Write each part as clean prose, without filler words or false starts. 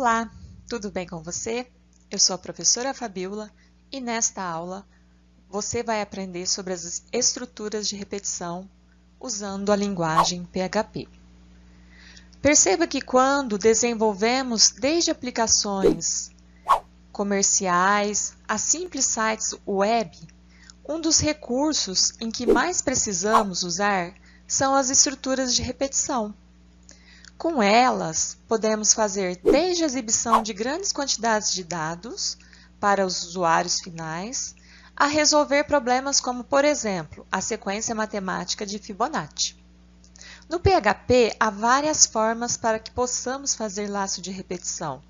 Olá, tudo bem com você? Eu sou a professora Fabiola e nesta aula você vai aprender sobre as estruturas de repetição usando a linguagem PHP. Perceba que quando desenvolvemos desde aplicações comerciais a simples sites web, um dos recursos em que mais precisamos usar são as estruturas de repetição. Com elas, podemos fazer desde a exibição de grandes quantidades de dados para os usuários finais, a resolver problemas como, por exemplo, a sequência matemática de Fibonacci. No PHP, há várias formas para que possamos fazer laço de repetição.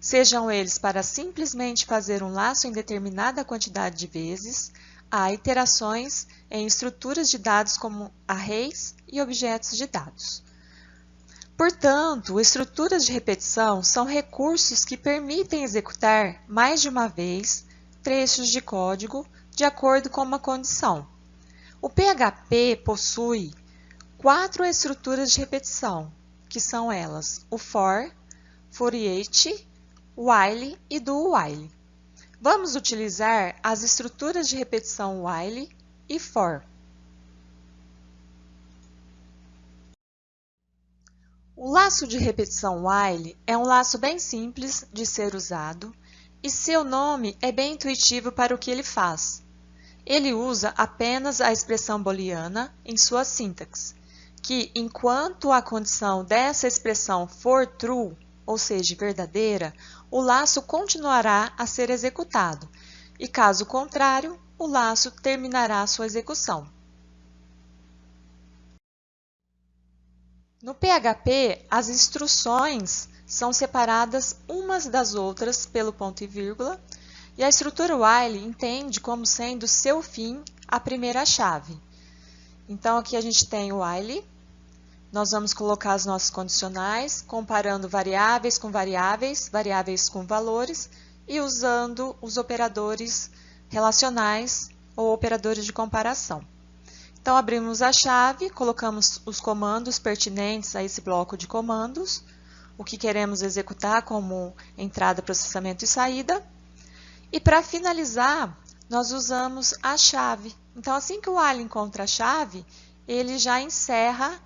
Sejam eles para simplesmente fazer um laço em determinada quantidade de vezes, há iterações em estruturas de dados como arrays e objetos de dados. Portanto, estruturas de repetição são recursos que permitem executar mais de uma vez trechos de código de acordo com uma condição. O PHP possui 4 estruturas de repetição, que são elas o for, for each, while e do while. Vamos utilizar as estruturas de repetição while e for. O laço de repetição while é um laço bem simples de ser usado e seu nome é bem intuitivo para o que ele faz. Ele usa apenas a expressão booleana em sua sintaxe, que enquanto a condição dessa expressão for true, ou seja, verdadeira, o laço continuará a ser executado e, caso contrário, o laço terminará sua execução. No PHP, as instruções são separadas umas das outras pelo ponto e vírgula, e a estrutura while entende como sendo seu fim a primeira chave. Então, aqui a gente tem o while, nós vamos colocar as nossas condicionais, comparando variáveis com variáveis, variáveis com valores, e usando os operadores relacionais ou operadores de comparação. Então, abrimos a chave, colocamos os comandos pertinentes a esse bloco de comandos, o que queremos executar como entrada, processamento e saída. E para finalizar, nós usamos a chave. Então, assim que o while encontra a chave, ele já encerra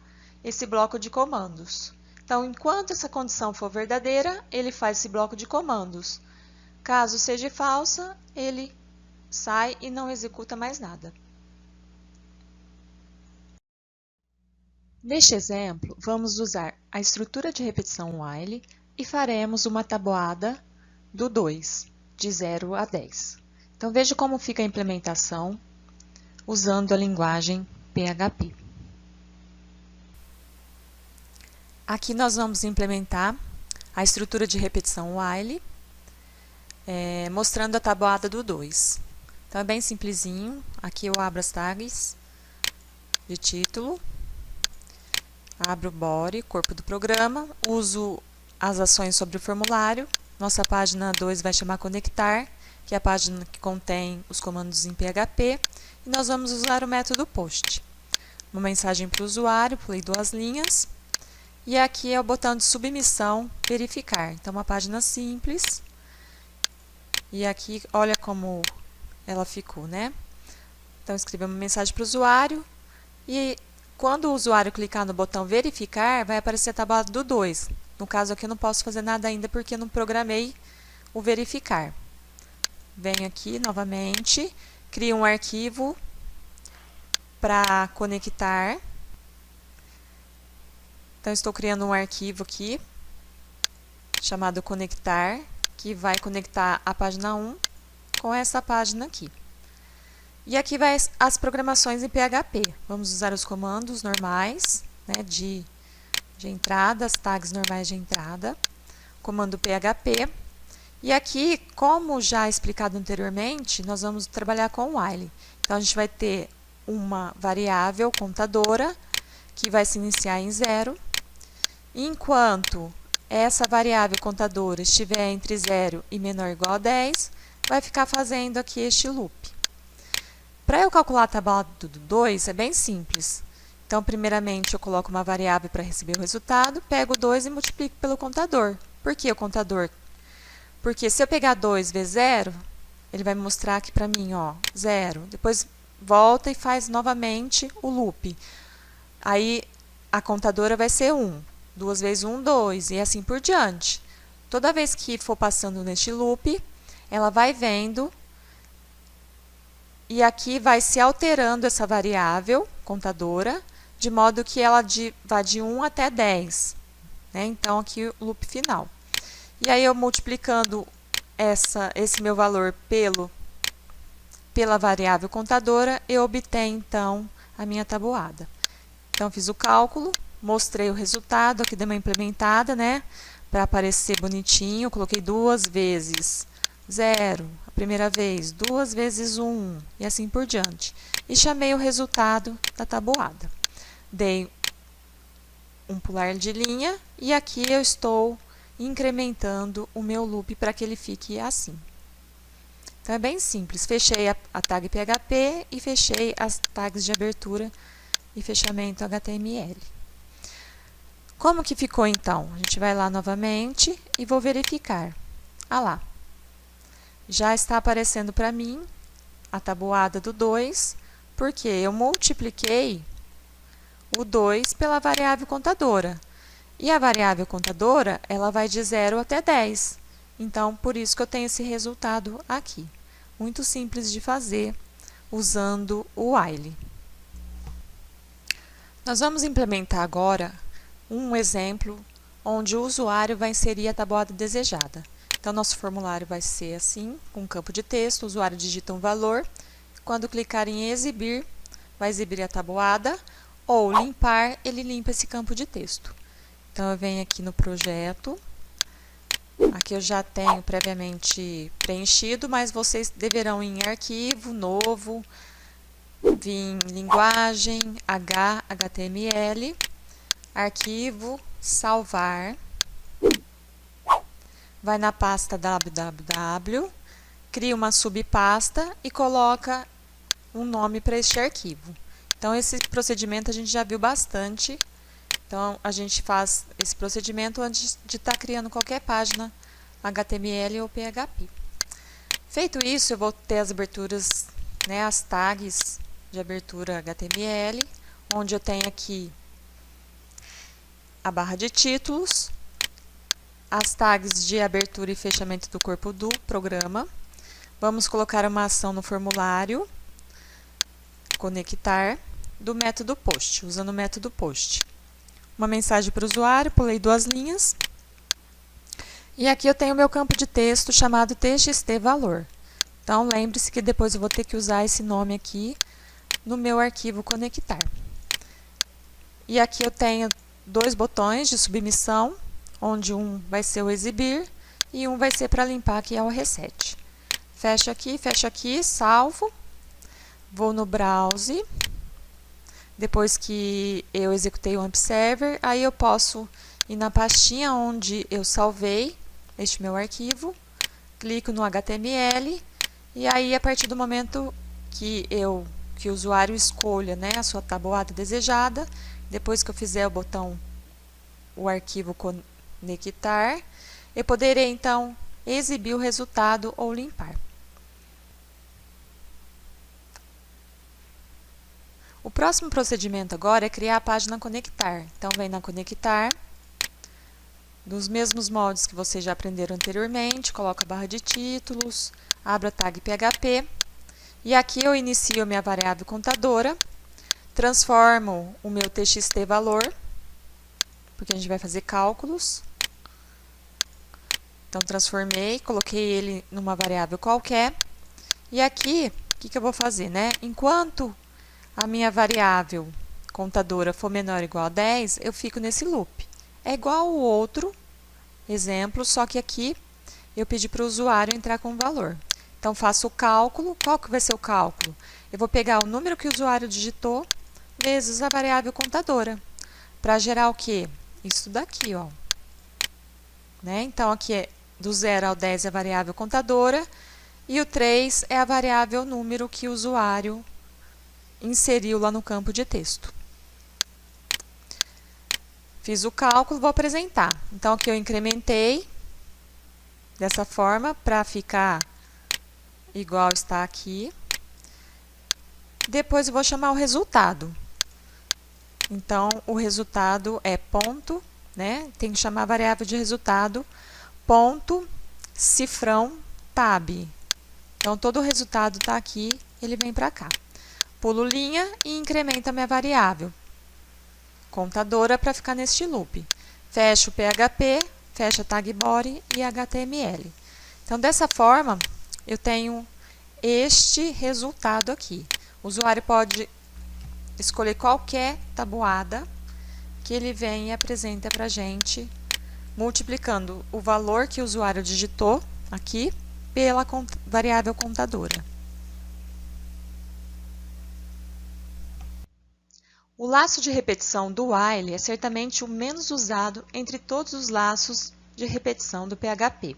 esse bloco de comandos. Então, enquanto essa condição for verdadeira, ele faz esse bloco de comandos. Caso seja falsa, ele sai e não executa mais nada. Neste exemplo, vamos usar a estrutura de repetição while e faremos uma tabuada do 2, de 0 a 10. Então, veja como fica a implementação usando a linguagem PHP. Aqui nós vamos implementar a estrutura de repetição while, mostrando a tabuada do 2. Então, é bem simplesinho. Aqui eu abro as tags de título. Abro o body, corpo do programa, uso as ações sobre o formulário. Nossa página 2 vai chamar conectar, que é a página que contém os comandos em PHP. E nós vamos usar o método post. Uma mensagem para o usuário, pulei 2 linhas. E aqui é o botão de submissão, verificar. Então, uma página simples. E aqui, olha como ela ficou, né? Então, escrevi uma mensagem para o usuário e quando o usuário clicar no botão verificar, vai aparecer a tabuada do 2. No caso aqui eu não posso fazer nada ainda porque eu não programei o verificar. Venho aqui novamente, crio um arquivo para conectar. Então, estou criando um arquivo aqui, chamado conectar, que vai conectar a página 1 com essa página aqui. E aqui vai as programações em PHP. Vamos usar os comandos normais, né, de entrada, as tags normais de entrada, comando PHP. E aqui, como já explicado anteriormente, nós vamos trabalhar com while. Então, a gente vai ter uma variável contadora, que vai se iniciar em 0. Enquanto essa variável contadora estiver entre 0 e menor ou igual a 10, vai ficar fazendo aqui este loop. Para eu calcular a tabuada do 2, é bem simples. Então, primeiramente, eu coloco uma variável para receber o resultado, pego o 2 e multiplico pelo contador. Por que o contador? Porque se eu pegar 2 vezes 0, ele vai mostrar aqui para mim, ó, 0. Depois volta e faz novamente o loop. Aí a contadora vai ser 1. 2 vezes 1, 2, e assim por diante. Toda vez que for passando neste loop, ela vai vendo, e aqui vai se alterando essa variável contadora, de modo que ela vá de 1 até 10. Né? Então, aqui o loop final. E aí, eu multiplicando esse meu valor pela variável contadora, eu obtenho, então, a minha tabuada. Então, fiz o cálculo, mostrei o resultado, aqui dei uma implementada, né? Para aparecer bonitinho, coloquei 2 vezes 0, a primeira vez, 2 vezes 1, e assim por diante. E chamei o resultado da tabuada. Dei um pular de linha, e aqui eu estou incrementando o meu loop para que ele fique assim. Então, é bem simples. Fechei a tag PHP e fechei as tags de abertura e fechamento HTML. Como que ficou, então? A gente vai lá novamente e vou verificar. Ah lá. Já está aparecendo para mim a tabuada do 2, porque eu multipliquei o 2 pela variável contadora. E a variável contadora, ela vai de 0 até 10. Então, por isso que eu tenho esse resultado aqui. Muito simples de fazer, usando o while. Nós vamos implementar agora um exemplo onde o usuário vai inserir a tabuada desejada. Então, nosso formulário vai ser assim, com um campo de texto, o usuário digita um valor. Quando clicar em exibir, vai exibir a tabuada, ou limpar, ele limpa esse campo de texto. Então, eu venho aqui no projeto. Aqui eu já tenho previamente preenchido, mas vocês deverão ir em arquivo, novo, vir em linguagem, HTML, arquivo, salvar, vai na pasta www, cria uma subpasta e coloca um nome para este arquivo. Então, esse procedimento a gente já viu bastante. Então, a gente faz esse procedimento antes de estar criando qualquer página HTML ou PHP. Feito isso, eu vou ter as aberturas, né, as tags de abertura HTML, onde eu tenho aqui a barra de títulos, as tags de abertura e fechamento do corpo do programa. Vamos colocar uma ação no formulário, conectar, do método post, usando o método post. Uma mensagem para o usuário, pulei 2 linhas. E aqui eu tenho o meu campo de texto chamado txt_valor. Então, lembre-se que depois eu vou ter que usar esse nome aqui no meu arquivo conectar. E aqui eu tenho 2 botões de submissão, onde um vai ser o exibir e um vai ser para limpar, que é o reset. Fecho aqui, salvo. Vou no browse. Depois que eu executei o AMP Server, aí eu posso ir na pastinha onde eu salvei este meu arquivo, clico no HTML, e aí a partir do momento que o usuário escolha, né, a sua tabuada desejada, depois que eu fizer o arquivo conectar, eu poderei então exibir o resultado ou limpar. O próximo procedimento agora é criar a página conectar. Então, vem na conectar, dos mesmos moldes que vocês já aprenderam anteriormente, coloca a barra de títulos, abro a tag PHP, e aqui eu inicio a minha variável contadora, transformo o meu txt_valor, porque a gente vai fazer cálculos. Então, transformei, coloquei ele numa variável qualquer, e aqui, o que eu vou fazer, né? Enquanto a minha variável contadora for menor ou igual a 10, eu fico nesse loop. É igual ao outro exemplo, só que aqui eu pedi para o usuário entrar com o valor. Então, faço o cálculo. Qual que vai ser o cálculo? Eu vou pegar o número que o usuário digitou vezes a variável contadora. Para gerar o quê? Isso daqui, ó. Né? Então, aqui é do 0 ao 10 é a variável contadora e o 3 é a variável número que o usuário inseriu lá no campo de texto. Fiz o cálculo, vou apresentar. Então, aqui eu incrementei dessa forma, para ficar igual está aqui. Depois eu vou chamar o resultado. Então, o resultado é ponto, né? Tem que chamar a variável de resultado, ponto, cifrão, tab. Então, todo o resultado está aqui, ele vem para cá. Pulo linha e incremento a minha variável contadora para ficar neste loop. Fecho o PHP, fecho a tag body e HTML. Então, dessa forma, eu tenho este resultado aqui. O usuário pode escolher qualquer tabuada que ele vem e apresenta para a gente, multiplicando o valor que o usuário digitou aqui pela variável contadora. O laço de repetição do while é certamente o menos usado entre todos os laços de repetição do PHP.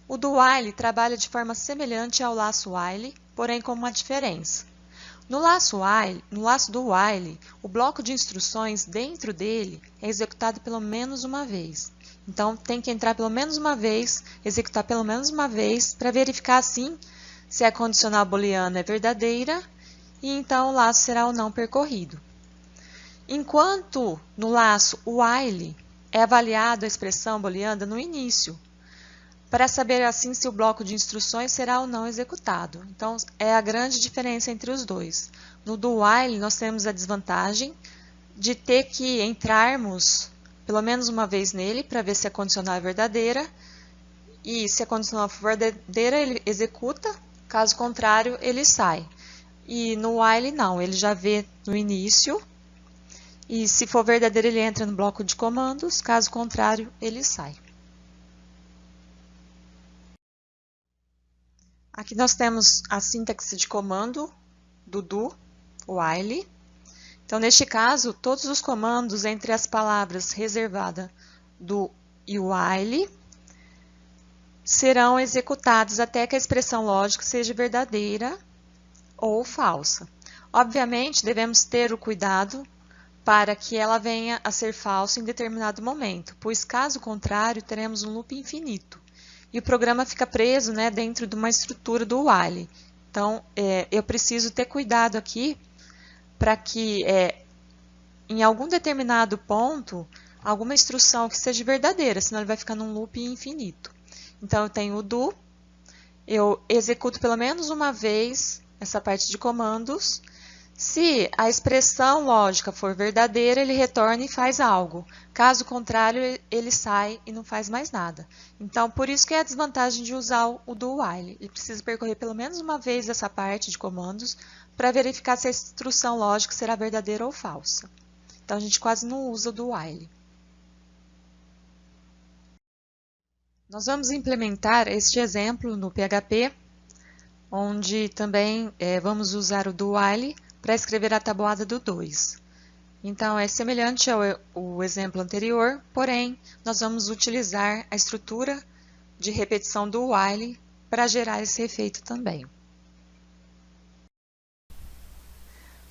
O do while trabalha de forma semelhante ao laço while, porém com uma diferença. No laço do while, o bloco de instruções dentro dele é executado pelo menos uma vez. Então, tem que entrar pelo menos uma vez, executar pelo menos uma vez, para verificar assim se a condicional booleana é verdadeira, e então o laço será ou não percorrido. Enquanto no laço while é avaliado a expressão booleana no início, para saber assim se o bloco de instruções será ou não executado. Então, é a grande diferença entre os dois. No do while, nós temos a desvantagem de ter que entrarmos pelo menos uma vez nele para ver se a condicional é verdadeira, e se a condicional for verdadeira, ele executa, caso contrário, ele sai. E no while não, ele já vê no início, e se for verdadeiro, ele entra no bloco de comandos, caso contrário, ele sai. Aqui nós temos a sintaxe de comando do while. Então, neste caso, todos os comandos entre as palavras reservada do e while serão executados até que a expressão lógica seja verdadeira ou falsa. Obviamente, devemos ter o cuidado para que ela venha a ser falsa em determinado momento, pois, caso contrário, teremos um loop infinito. E o programa fica preso, né, dentro de uma estrutura do while. Então, eu preciso ter cuidado aqui para que, em algum determinado ponto, alguma instrução que seja verdadeira, senão ele vai ficar num loop infinito. Então, eu tenho o do, eu executo pelo menos uma vez essa parte de comandos. Se a expressão lógica for verdadeira, ele retorna e faz algo. Caso contrário, ele sai e não faz mais nada. Então, por isso que é a desvantagem de usar o do while. Ele precisa percorrer pelo menos uma vez essa parte de comandos para verificar se a instrução lógica será verdadeira ou falsa. Então, a gente quase não usa o do while. Nós vamos implementar este exemplo no PHP, onde também vamos usar o do while para escrever a tabuada do 2. Então, é semelhante ao exemplo anterior, porém, nós vamos utilizar a estrutura de repetição do while para gerar esse efeito também.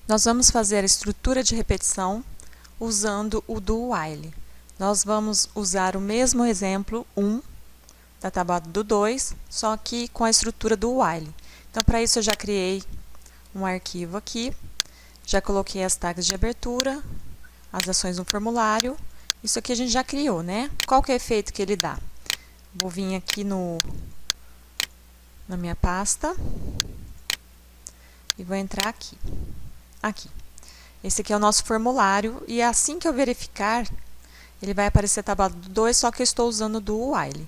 Nós vamos fazer a estrutura de repetição usando o do while. Nós vamos usar o mesmo exemplo 1 da tabuada do 2, só que com a estrutura do while. Então, para isso eu já criei um arquivo aqui, já coloquei as tags de abertura, as ações no formulário. Isso aqui a gente já criou, né? Qual que é o efeito que ele dá? Vou vir aqui na minha pasta e vou entrar aqui. Aqui. Esse aqui é o nosso formulário e assim que eu verificar, ele vai aparecer a tabuada do 2, só que eu estou usando do while.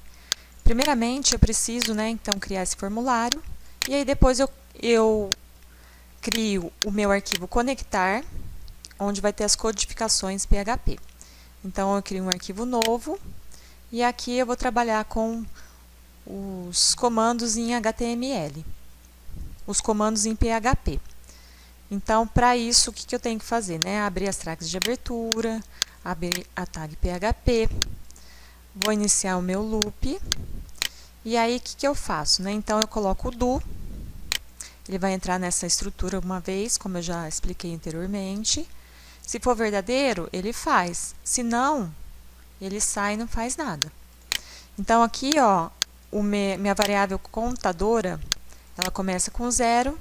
Primeiramente, eu preciso, né, então, criar esse formulário e aí depois eu crio o meu arquivo conectar, onde vai ter as codificações PHP. Então, eu crio um arquivo novo e aqui eu vou trabalhar com os comandos em HTML, os comandos em PHP. Então, para isso, o que eu tenho que fazer? Né? Abrir as tags de abertura, abrir a tag PHP, vou iniciar o meu loop, e aí o que eu faço? Né? Então, eu coloco o do, ele vai entrar nessa estrutura uma vez, como eu já expliquei anteriormente. Se for verdadeiro, ele faz. Se não, ele sai e não faz nada. Então, aqui, ó, minha variável contadora, ela começa com 0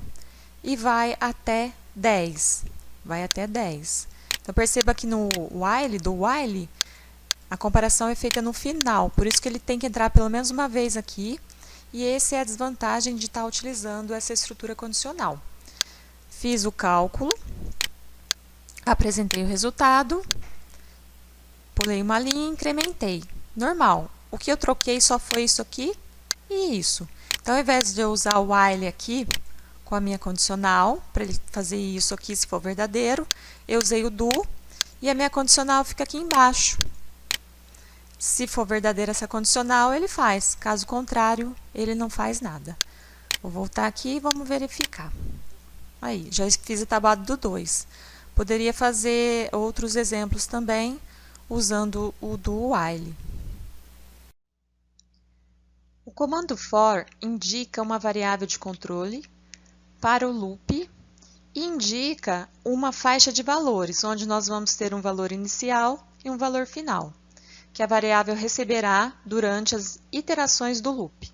e vai até 10. Vai até 10. Então, perceba que no while, a comparação é feita no final, por isso que ele tem que entrar pelo menos uma vez aqui, e essa é a desvantagem de estar utilizando essa estrutura condicional. Fiz o cálculo, apresentei o resultado, pulei uma linha e incrementei. Normal. O que eu troquei só foi isso aqui e isso. Então, ao invés de eu usar o while aqui com a minha condicional, para ele fazer isso aqui se for verdadeiro, eu usei o do e a minha condicional fica aqui embaixo. Se for verdadeira essa condicional, ele faz. Caso contrário, ele não faz nada. Vou voltar aqui e vamos verificar. Aí, já fiz a tabuada do 2. Poderia fazer outros exemplos também, usando o do while. O comando for indica uma variável de controle para o loop e indica uma faixa de valores, onde nós vamos ter um valor inicial e um valor final, que a variável receberá durante as iterações do loop.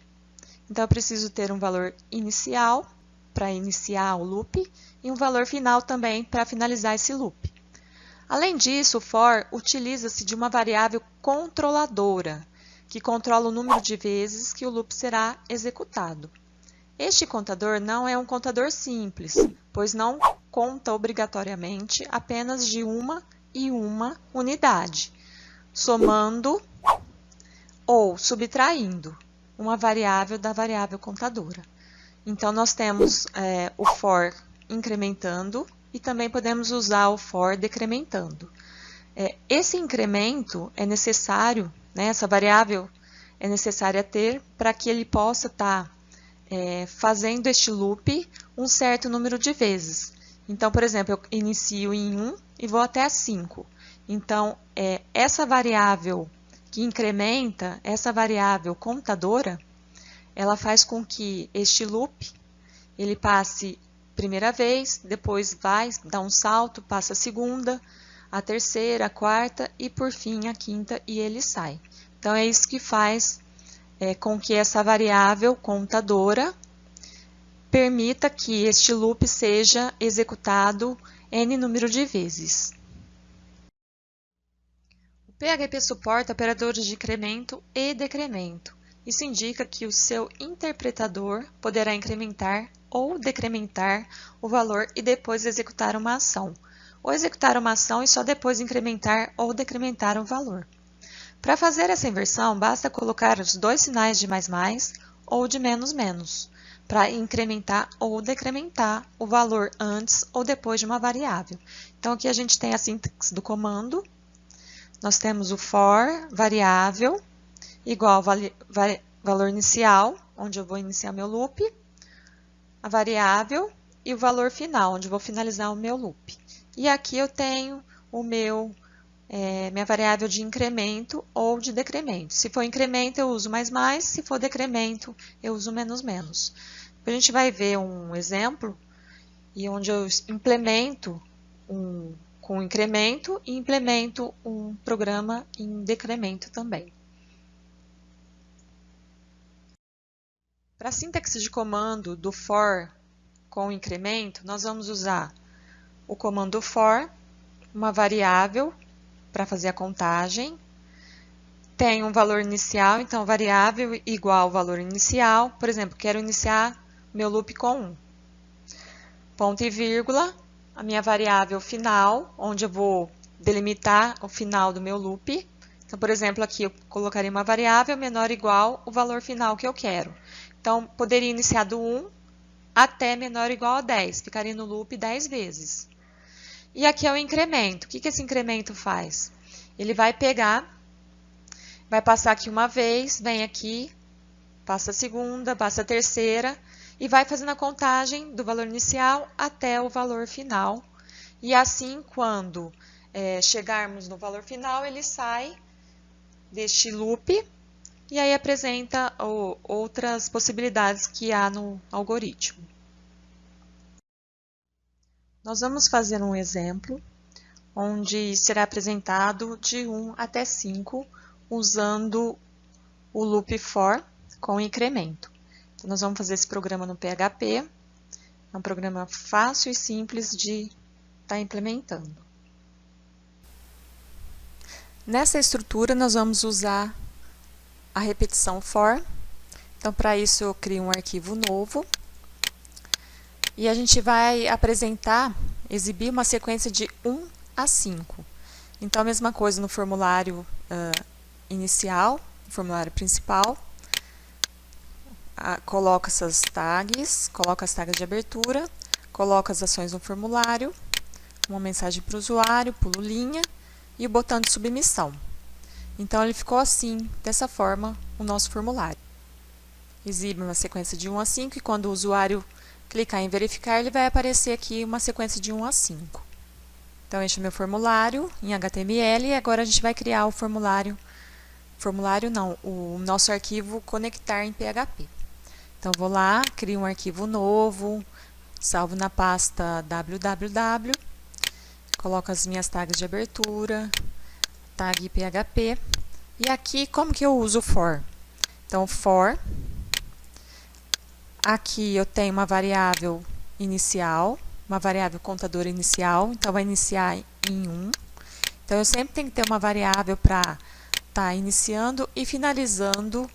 Então, eu preciso ter um valor inicial para iniciar o loop e um valor final também para finalizar esse loop. Além disso, o for utiliza-se de uma variável controladora, que controla o número de vezes que o loop será executado. Este contador não é um contador simples, pois não conta obrigatoriamente apenas de uma e uma unidade, somando ou subtraindo uma variável da variável contadora. Então, nós temos o for incrementando e também podemos usar o for decrementando. Esse incremento é necessário, né, essa variável é necessária ter para que ele possa estar fazendo este loop um certo número de vezes. Então, por exemplo, eu inicio em 1 e vou até 5. Então, essa variável que incrementa, essa variável contadora, ela faz com que este loop ele passe primeira vez, depois vai dar um salto, passa a segunda, a terceira, a quarta e por fim a quinta e ele sai. Então, é isso que faz com que essa variável contadora permita que este loop seja executado n número de vezes. O PHP suporta operadores de incremento e decremento. Isso indica que o seu interpretador poderá incrementar ou decrementar o valor e depois executar uma ação, ou executar uma ação e só depois incrementar ou decrementar o valor. Para fazer essa inversão, basta colocar os dois sinais de mais ou de menos, para incrementar ou decrementar o valor antes ou depois de uma variável. Então, aqui a gente tem a sintaxe do comando. Nós temos o for variável igual valor inicial, onde eu vou iniciar meu loop, a variável e o valor final, onde eu vou finalizar o meu loop. E aqui eu tenho o minha variável de incremento ou de decremento. Se for incremento, eu uso mais, se for decremento, eu uso menos. A gente vai ver um exemplo e onde eu implemento com incremento e implemento um programa em decremento também. Para a sintaxe de comando do for com incremento, nós vamos usar o comando for, uma variável para fazer a contagem, tem um valor inicial, então variável igual valor inicial, por exemplo, quero iniciar meu loop com 1. Ponto e vírgula, a minha variável final, onde eu vou delimitar o final do meu loop. Então, por exemplo, aqui eu colocaria uma variável menor ou igual o valor final que eu quero. Então, poderia iniciar do 1 até menor ou igual a 10, ficaria no loop 10 vezes. E aqui é o incremento. O que esse incremento faz? Ele vai pegar, vai passar aqui uma vez, vem aqui, passa a segunda, passa a terceira, e vai fazendo a contagem do valor inicial até o valor final. E assim, quando chegarmos no valor final, ele sai deste loop e aí apresenta outras possibilidades que há no algoritmo. Nós vamos fazer um exemplo onde será apresentado de 1 até 5 usando o loop for com incremento. Então, nós vamos fazer esse programa no PHP. É um programa fácil e simples de estar implementando. Nessa estrutura, nós vamos usar a repetição for. Então, para isso, eu crio um arquivo novo. E a gente vai exibir uma sequência de 1 a 5. Então, a mesma coisa no formulário inicial, no formulário principal. Coloca essas tags, coloca as tags de abertura, coloca as ações no formulário, uma mensagem para o usuário, pulo linha e o botão de submissão. Então, ele ficou assim, dessa forma, o nosso formulário. Exibe uma sequência de 1 a 5 e quando o usuário clicar em verificar, ele vai aparecer aqui uma sequência de 1 a 5. Então, este é o meu formulário em HTML e agora a gente vai criar o o nosso arquivo conectar em PHP. Então, vou lá, crio um arquivo novo, salvo na pasta www, coloco as minhas tags de abertura, tag PHP, e aqui como que eu uso o for? Então, for, aqui eu tenho uma variável inicial, uma variável contadora inicial, então vai iniciar em 1. Então, eu sempre tenho que ter uma variável para estar iniciando e finalizando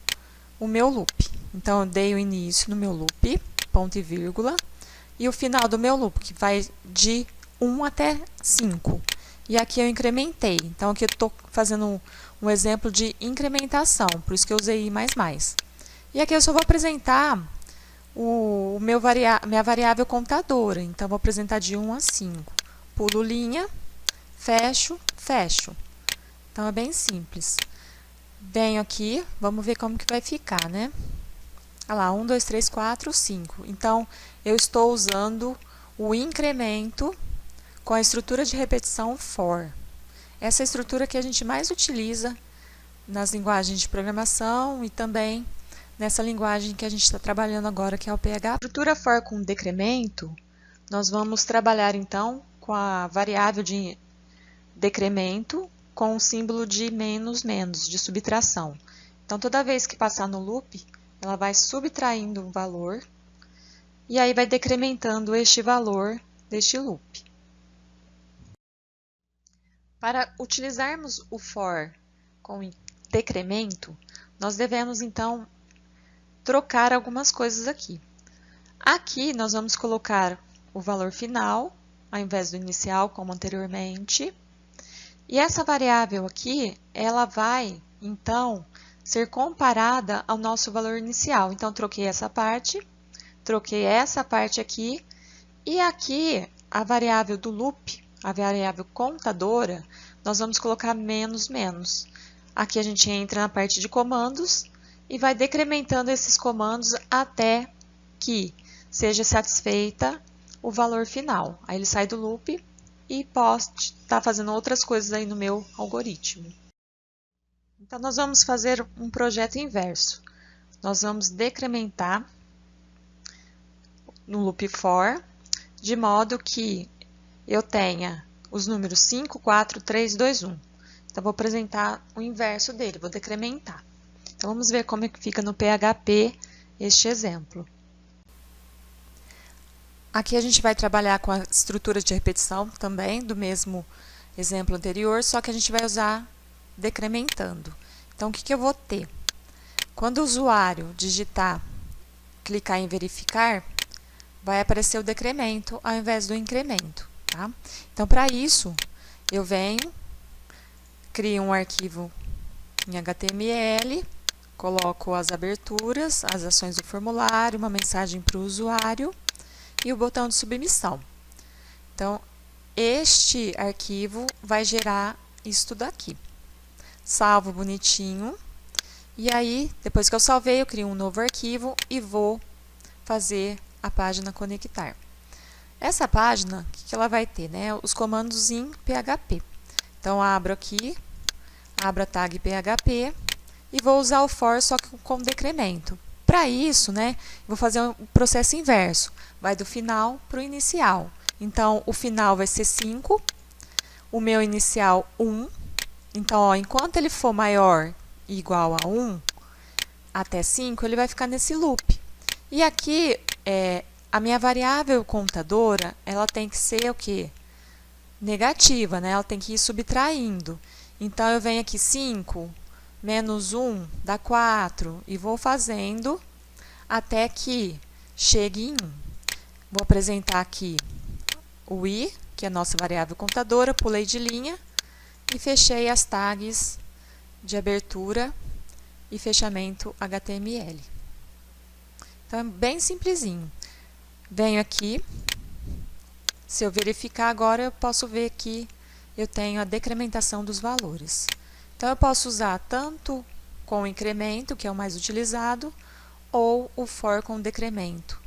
o meu loop. Então, eu dei o início no meu loop, ponto e vírgula, e o final do meu loop, que vai de 1 até 5. E aqui eu incrementei. Então, aqui eu estou fazendo um exemplo de incrementação, por isso que eu usei I++. E aqui eu só vou apresentar minha variável contadora. Então, vou apresentar de 1 a 5. Pulo linha, fecho, fecho. Então, é bem simples. Venho aqui, vamos ver como que vai ficar, né? Olha lá, 1, 2, 3, 4, 5. Então, eu estou usando o incremento com a estrutura de repetição for. Essa é a estrutura que a gente mais utiliza nas linguagens de programação e também nessa linguagem que a gente está trabalhando agora, que é o PHP. A estrutura for com decremento, nós vamos trabalhar então com a variável de decremento com o símbolo de menos, de subtração. Então, toda vez que passar no loop, ela vai subtraindo um valor e aí vai decrementando este valor deste loop. Para utilizarmos o for com decremento, nós devemos, então, trocar algumas coisas aqui. Aqui, nós vamos colocar o valor final, ao invés do inicial, como anteriormente. E essa variável aqui, ela vai, então, ser comparada ao nosso valor inicial. Então, troquei essa parte aqui, e aqui, a variável do loop, a variável contadora, nós vamos colocar menos. Aqui a gente entra na parte de comandos e vai decrementando esses comandos até que seja satisfeita o valor final. Aí ele sai do loop e pode estar fazendo outras coisas aí no meu algoritmo. Então, nós vamos fazer um projeto inverso. Nós vamos decrementar no loop for, de modo que eu tenha os números 5, 4, 3, 2, 1. Então, vou apresentar o inverso dele, vou decrementar. Então, vamos ver como é que fica no PHP este exemplo. Aqui a gente vai trabalhar com a estrutura de repetição também, do mesmo exemplo anterior, só que a gente vai usar decrementando. Então, o que eu vou ter? Quando o usuário clicar em verificar, vai aparecer o decremento ao invés do incremento. Tá? Então, para isso, eu venho, crio um arquivo em HTML, coloco as aberturas, as ações do formulário, uma mensagem para o usuário e o botão de submissão. Então, este arquivo vai gerar isto daqui. Salvo bonitinho. E aí, depois que eu salvei, eu crio um novo arquivo e vou fazer a página conectar. Essa página, o que ela vai ter? Né? Os comandos em PHP. Então, abro aqui, abro a tag PHP e vou usar o for só que com decremento. Para isso, né, vou fazer um processo inverso. Vai do final para o inicial. Então, o final vai ser 5, o meu inicial 1. Então, ó, enquanto ele for maior e igual a 1, até 5, ele vai ficar nesse loop. E aqui, a minha variável contadora, ela tem que ser o quê? Negativa, né? Ela tem que ir subtraindo. Então, eu venho aqui 5 menos 1 dá 4 e vou fazendo até que chegue em 1. Vou apresentar aqui o i, que é a nossa variável contadora, pulei de linha e fechei as tags de abertura e fechamento HTML. Então, é bem simplesinho. Venho aqui, se eu verificar agora, eu posso ver que eu tenho a decrementação dos valores. Então, eu posso usar tanto com incremento, que é o mais utilizado, ou o for com decremento,